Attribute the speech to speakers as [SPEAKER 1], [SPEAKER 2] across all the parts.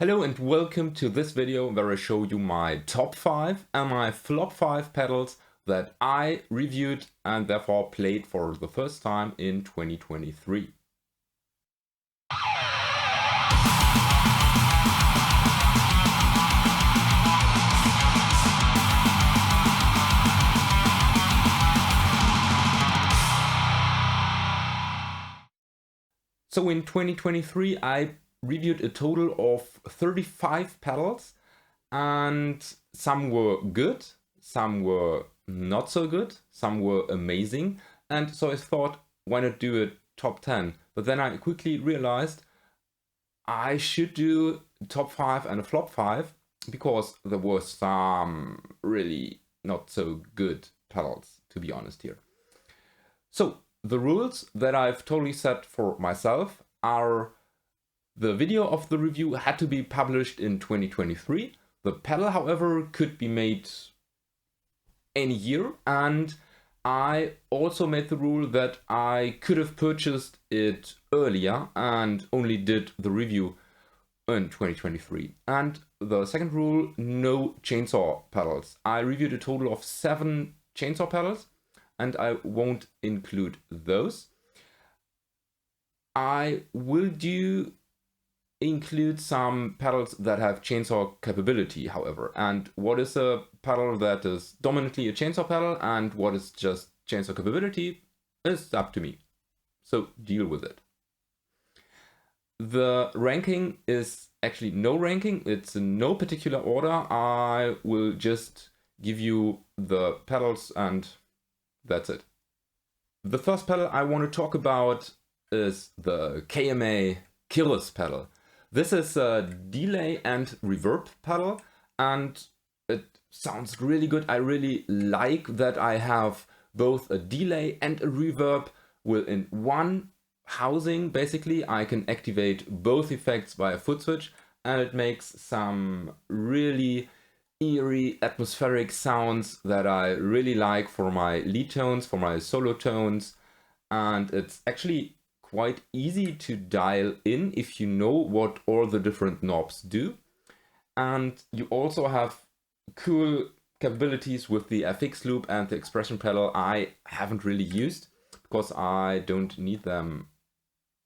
[SPEAKER 1] Hello and welcome to this video where I show you my top 5 and my flop 5 pedals that I reviewed and therefore played for the first time in 2023. So in 2023 I reviewed a total of 35 pedals, and some were good, some were not so good, some were amazing, and so I thought, why not do a top 10? But then I quickly realized I should do top 5 and a flop 5 because there were some really not so good pedals, to be honest here. So the rules that I've totally set for myself are: the video of the review had to be published in 2023. The pedal, however, could be made any year, and I also made the rule that I could have purchased it earlier and only did the review in 2023. And the second rule, no chainsaw pedals. I reviewed a total of 7 chainsaw pedals, and I won't include those. I will include some pedals that have chainsaw capability, however. And what is a pedal that is dominantly a chainsaw pedal and what is just chainsaw capability is up to me. So deal with it. The ranking is actually no ranking. It's in no particular order. I will just give you the pedals and that's it. The first pedal I want to talk about is the KMA Killers pedal. This is a delay and reverb pedal, and it sounds really good. I really like that I have both a delay and a reverb within one housing. Basically, I can activate both effects via foot switch, and it makes some really eerie atmospheric sounds that I really like for my lead tones, for my solo tones, and it's actually quite easy to dial in if you know what all the different knobs do. And you also have cool capabilities with the FX loop and the expression pedal I haven't really used because I don't need them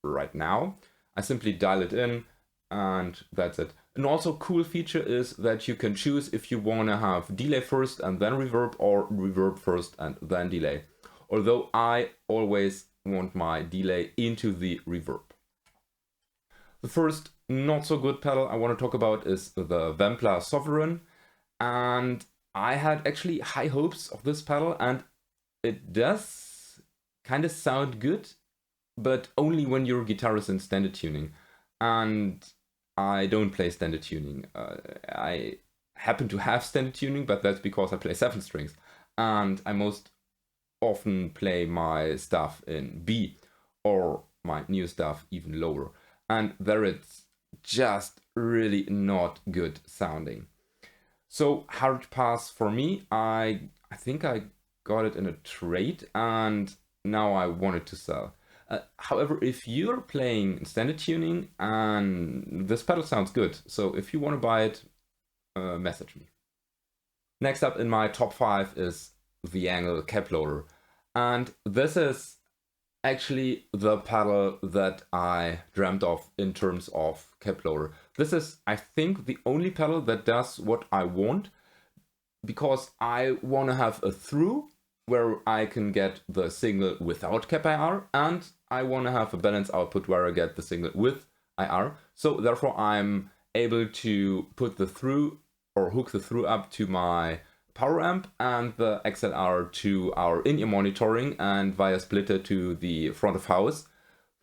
[SPEAKER 1] right now. I simply dial it in and that's it. And also cool feature is that you can choose if you want to have delay first and then reverb, or reverb first and then delay. Although I always want my delay into the reverb. The first not so good pedal I want to talk about is the Vava Sovereign, and I had actually high hopes of this pedal, and it does kind of sound good, but only when your guitar is in standard tuning, and I don't play standard tuning. I happen to have standard tuning, but that's because I play 7 strings, and I most often play my stuff in B, or my new stuff even lower, and there it's just really not good sounding. So hard pass for me. I think I got it in a trade and now I want it to sell. However, if you're playing standard tuning and this pedal sounds good, so if you want to buy it, message me. Next up in my top 5 is the Angle Cap Loader, and this is actually the pedal that I dreamt of in terms of cap loader. This is, I think, the only pedal that does what I want, because I want to have a through where I can get the signal without cap IR, and I want to have a balanced output where I get the signal with IR. So therefore I'm able to put the through or hook the through up to my power amp and the XLR to our in-ear monitoring and via splitter to the front of house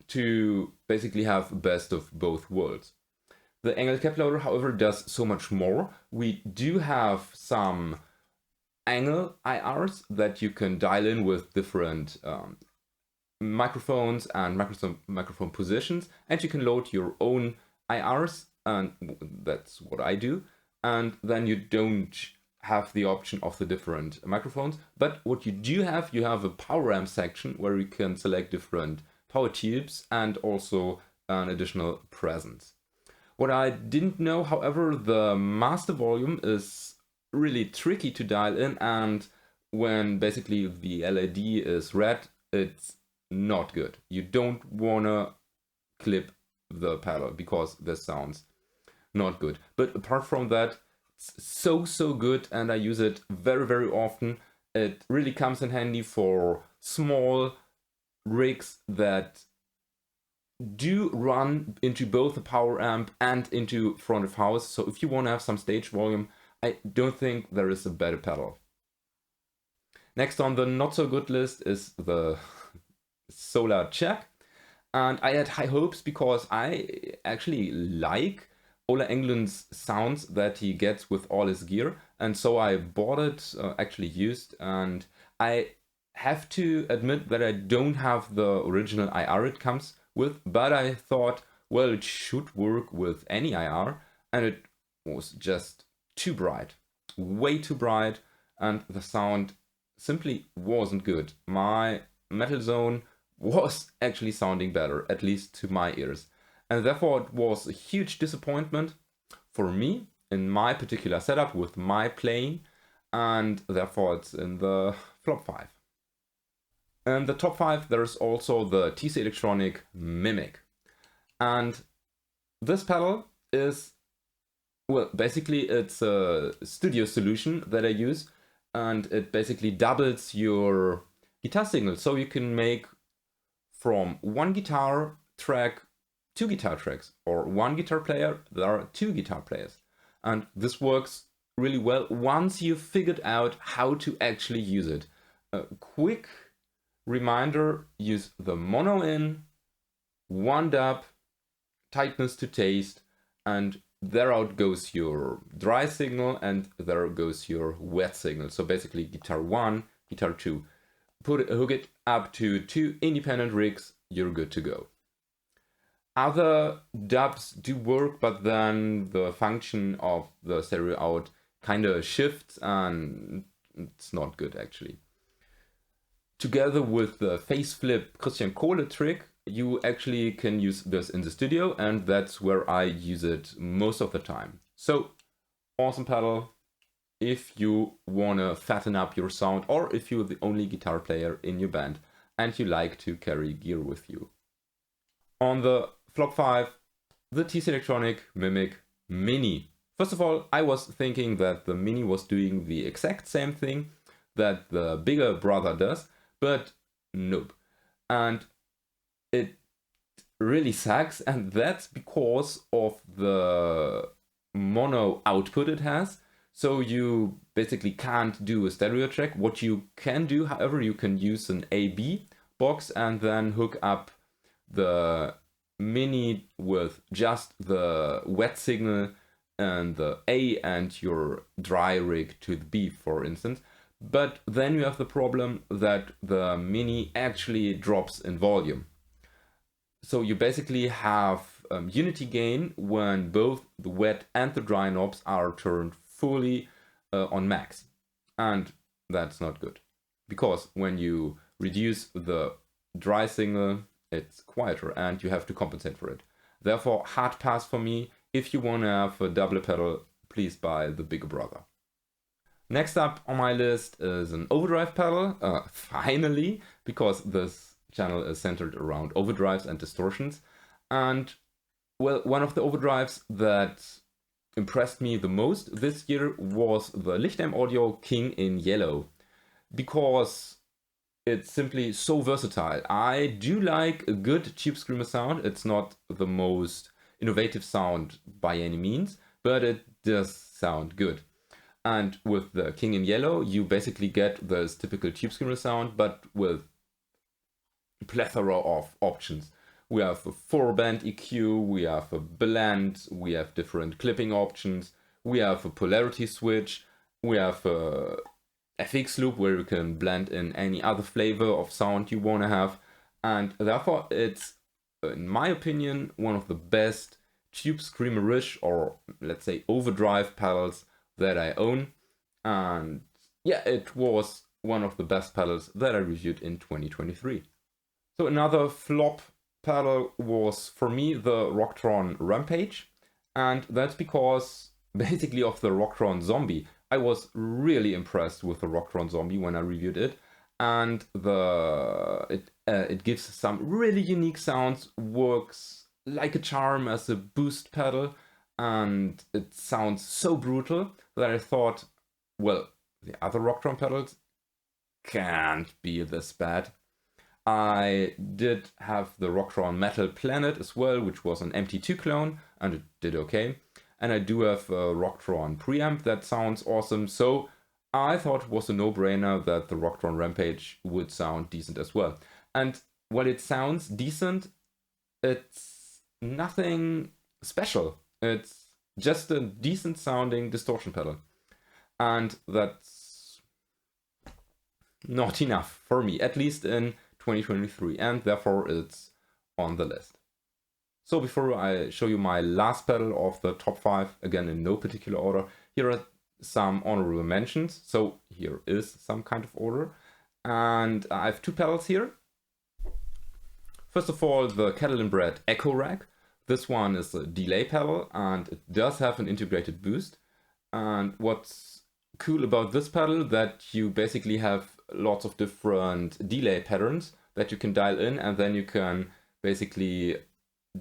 [SPEAKER 1] to basically have best of both worlds. The Angle Cap Loader, however, does so much more. We do have some angle IRs that you can dial in with different microphones and microphone positions, and you can load your own IRs, and that's what I do. And then you don't have the option of the different microphones, but what you do have, you have a power amp section where you can select different power tubes and also an additional presence. What I didn't know, however, the master volume is really tricky to dial in, and when basically the LED is red, it's not good. You don't wanna clip the pedal because this sounds not good. But apart from that, it's so good, and I use it very often. It really comes in handy for small rigs that do run into both the power amp and into front of house. So if you want to have some stage volume, I don't think there is a better pedal. Next on the not so good list is the Solar Check. And I had high hopes because I actually like Ola Englund's sounds that he gets with all his gear. And so I bought it, actually used, and I have to admit that I don't have the original IR it comes with, but I thought, well, it should work with any IR, and it was just too bright, way too bright, and the sound simply wasn't good. My Metal Zone was actually sounding better, at least to my ears, and therefore it was a huge disappointment for me in my particular setup with my playing, and therefore it's in the flop 5. In the top 5, there's also the TC Electronic Mimic. And this pedal is, well, basically it's a studio solution that I use, and it basically doubles your guitar signal. So you can make from one guitar track 2 guitar tracks, or one guitar player, there are 2 guitar players. And this works really well once you've figured out how to actually use it. A quick reminder, use the mono in, one dub, tightness to taste, and there out goes your dry signal and there goes your wet signal. So basically guitar 1, guitar 2. Hook it up to 2 independent rigs, you're good to go. Other dubs do work, but then the function of the stereo out kind of shifts and it's not good actually. Together with the face flip Christian Kohle trick, you actually can use this in the studio, and that's where I use it most of the time. So, awesome pedal if you wanna fatten up your sound, or if you're the only guitar player in your band and you like to carry gear with you. On the flop 5, the TC Electronic Mimic Mini. First of all, I was thinking that the Mini was doing the exact same thing that the bigger brother does, but nope. And it really sucks, and that's because of the mono output it has. So you basically can't do a stereo track. What you can do, however, you can use an AB box and then hook up the Mini with just the wet signal and the A and your dry rig to the B, for instance. But then you have the problem that the Mini actually drops in volume. So you basically have unity gain when both the wet and the dry knobs are turned fully on max. And that's not good. Because when you reduce the dry signal, it's quieter and you have to compensate for it. Therefore, hard pass for me. If you want to have a double pedal, please buy the bigger brother. Next up on my list is an overdrive pedal, finally, because this channel is centered around overdrives and distortions. And, well, one of the overdrives that impressed me the most this year was the Lichtheim Audio King in Yellow, because it's simply so versatile. I do like a good tube screamer sound. It's not the most innovative sound by any means, but it does sound good. And with the King in Yellow, you basically get this typical tube screamer sound, but with a plethora of options. We have a 4-band EQ, we have a blend, we have different clipping options, we have a polarity switch, we have a FX loop where you can blend in any other flavor of sound you want to have. And therefore, it's, in my opinion, one of the best tube screamerish, or let's say overdrive pedals that I own. And yeah, it was one of the best pedals that I reviewed in 2023. So another flop pedal was for me the Rocktron Rampage, And that's because basically of the Rocktron Zombie. I was really impressed with the Rocktron Zombie when I reviewed it, and it gives some really unique sounds, works like a charm as a boost pedal, and it sounds so brutal that I thought, well, the other Rocktron pedals can't be this bad. I did have the Rocktron Metal Planet as well, which was an MT2 clone, and it did okay. And I do have a Rocktron preamp that sounds awesome, so I thought it was a no-brainer that the Rocktron Rampage would sound decent as well. And while it sounds decent, it's nothing special. It's just a decent sounding distortion pedal. And that's not enough for me, at least in 2023, and therefore it's on the list. So before I show you my last pedal of the top 5, again in no particular order, here are some honorable mentions. So here is some kind of order. And I have 2 pedals here. First of all, the Kettle and Bread Echo Rack. This one is a delay pedal and it does have an integrated boost. And what's cool about this pedal, that you basically have lots of different delay patterns that you can dial in, and then you can basically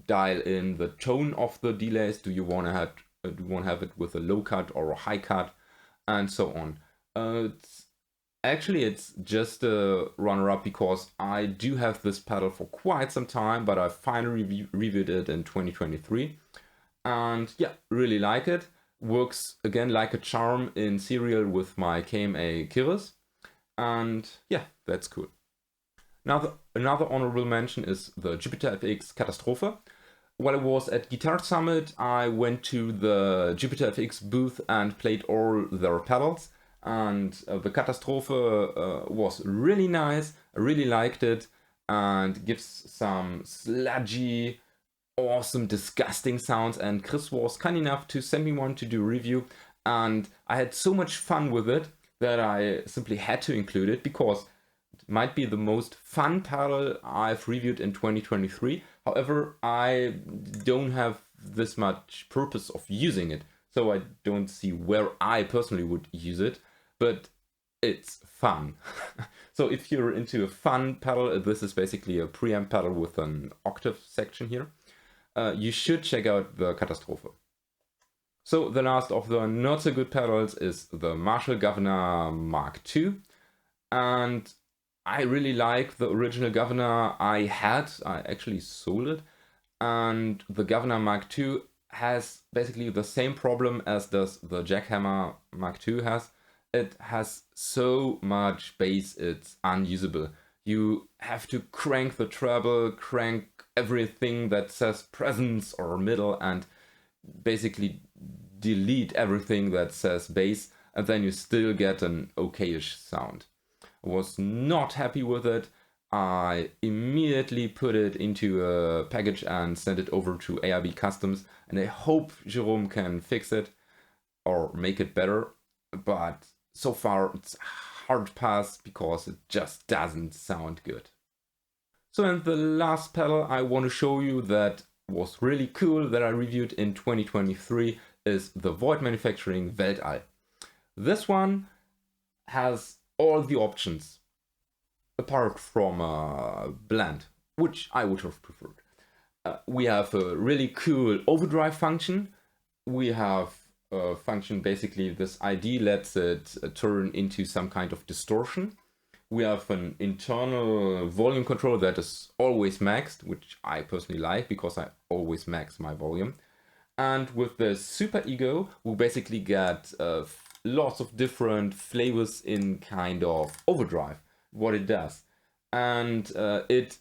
[SPEAKER 1] dial in the tone of the delays. Do you want to have it with a low cut or a high cut, and so on. It's just a runner-up because I do have this pedal for quite some time, but I finally reviewed it in 2023, and yeah, really like it. Works again like a charm in serial with my KMA Kiris, and yeah, that's cool. Now another honorable mention is the Jupiter FX Katastrophe. While I was at Guitar Summit, I went to the Jupiter FX booth and played all their pedals, and the Katastrophe was really nice. I really liked it, and gives some sludgy, awesome, disgusting sounds, and Chris was kind enough to send me one to do a review, and I had so much fun with it that I simply had to include it because it might be the most fun pedal I've reviewed in 2023. However, I don't have this much purpose of using it, so I don't see where I personally would use it, but it's fun. So if you're into a fun pedal, this is basically a preamp pedal with an octave section here. You should check out the Katastrophe. So the last of the not so good pedals is the Marshall Governor Mark II, and I really like the original Governor I actually sold it, and the Governor Mark II has basically the same problem as does the Jackhammer Mark II has. It has so much bass, it's unusable. You have to crank the treble, crank everything that says presence or middle, and basically delete everything that says bass, and then you still get an okayish sound. I was not happy with it. I immediately put it into a package and sent it over to ARB Customs, and I hope Jerome can fix it or make it better, but so far it's hard pass because it just doesn't sound good. So, and the last pedal I want to show you that was really cool that I reviewed in 2023 is the Void Manufacturing Weltall. This one has all the options apart from a blend, which I would have preferred. We have a really cool overdrive function. We have a function, basically this ID lets it turn into some kind of distortion. We have an internal volume control that is always maxed, which I personally like because I always max my volume. And with the Super Ego, we basically get lots of different flavors in kind of overdrive, what it does. And it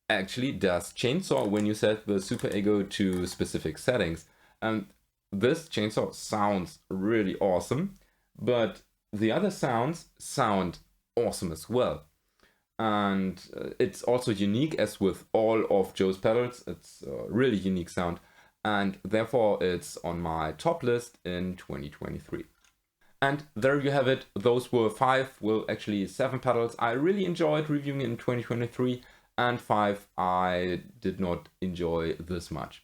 [SPEAKER 1] actually does chainsaw when you set the Super Ego to specific settings. And this chainsaw sounds really awesome, but the other sounds sound awesome as well. And it's also unique, as with all of Joe's pedals. It's a really unique sound, and therefore it's on my top list in 2023. And there you have it. Those were 7 pedals I really enjoyed reviewing in 2023, and 5 I did not enjoy this much.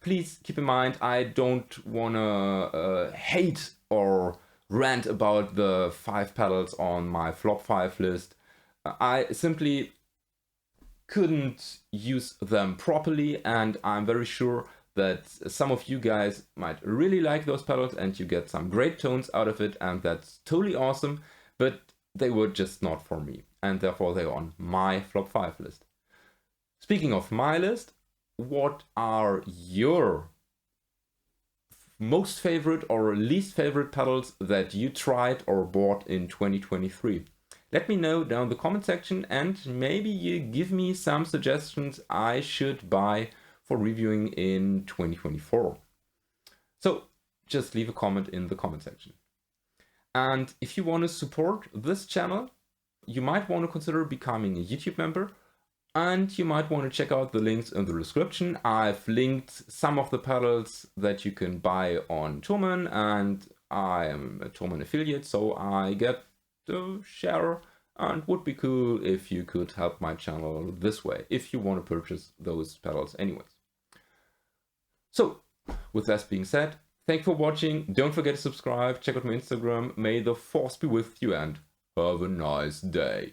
[SPEAKER 1] Please keep in mind, I don't wanna hate or rant about the 5 pedals on my flop 5 list. I simply couldn't use them properly, and I'm very sure that some of you guys might really like those pedals and you get some great tones out of it, and that's totally awesome, but they were just not for me, and therefore they're on my flop 5 list. Speaking of my list, what are your most favorite or least favorite pedals that you tried or bought in 2023? Let me know down in the comment section, and maybe you give me some suggestions I should buy for reviewing in 2024. So just leave a comment in the comment section. And if you want to support this channel, you might want to consider becoming a YouTube member, and you might want to check out the links in the description. I've linked some of the pedals that you can buy on Thomann, and I am a Thomann affiliate, so I get the share, and would be cool if you could help my channel this way, if you want to purchase those pedals anyways. So, with that being said, thanks for watching, don't forget to subscribe, check out my Instagram, may the force be with you, and have a nice day.